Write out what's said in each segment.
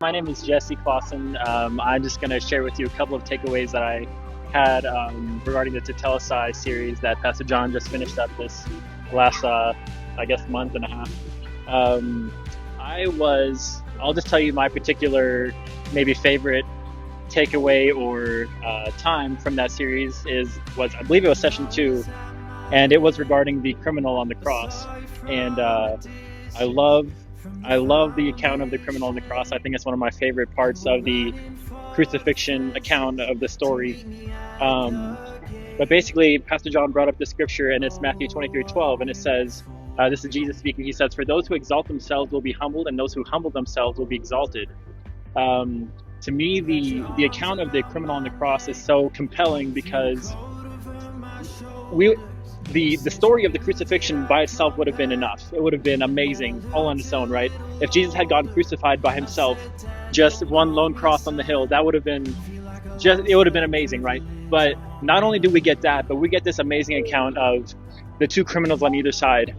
My name is Jessie. I'm just going to share with you a couple of takeaways that I had regarding the Tetelestai series that Pastor John just finished up this last, month and a half. I'll just tell you my particular, maybe favorite takeaway or time from that series was I believe it was session 2, and it was regarding the criminal on the cross. And I love the account of the criminal on the cross. I think it's one of my favorite parts of the crucifixion account of the story. But basically, Pastor John brought up the scripture, and it's Matthew 23:12, and it says, this is Jesus speaking. He says, "For those who exalt themselves will be humbled, and those who humble themselves will be exalted." To me, the account of the criminal on the cross is so compelling because the story of the crucifixion by itself would have been enough. It would have been amazing all on its own, right? If Jesus had gotten crucified by himself, just one lone cross on the hill, it would have been amazing, right? But not only do we get that, but we get this amazing account of the two criminals on either side.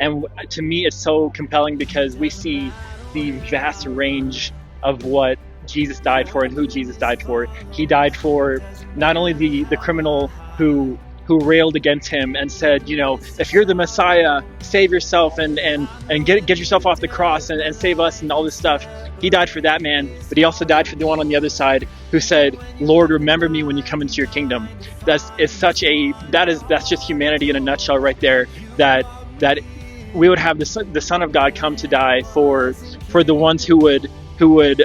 And to me, it's so compelling because we see the vast range of what Jesus died for and who Jesus died for. He died for not only the criminal who railed against him and said, if you're the Messiah, save yourself and get yourself off the cross and save us and all this stuff. He died for that man, but he also died for the one on the other side who said, "Lord, remember me when you come into your kingdom." That's just humanity in a nutshell right there, that we would have the Son of God come to die for the ones who would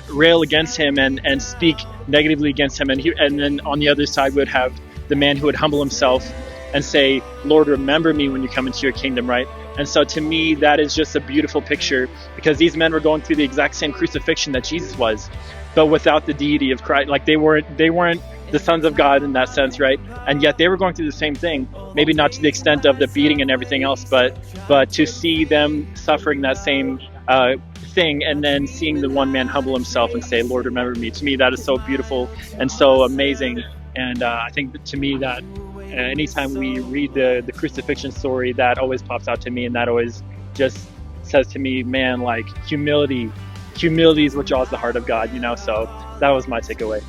rail against him and speak negatively against him, and then on the other side we would have the man who would humble himself and say, "Lord, remember me when you come into your kingdom," right? And so to me, that is just a beautiful picture, because these men were going through the exact same crucifixion that Jesus was, but without the deity of Christ. Like they weren't the sons of God in that sense, right? And yet they were going through the same thing, maybe not to the extent of the beating and everything else, but to see them suffering that same thing, and then seeing the one man humble himself and say, "Lord, remember me." To me, that is so beautiful and so amazing. And I think to me that anytime we read the crucifixion story, that always pops out to me, and that always just says to me, man, like humility is what draws the heart of God, so that was my takeaway.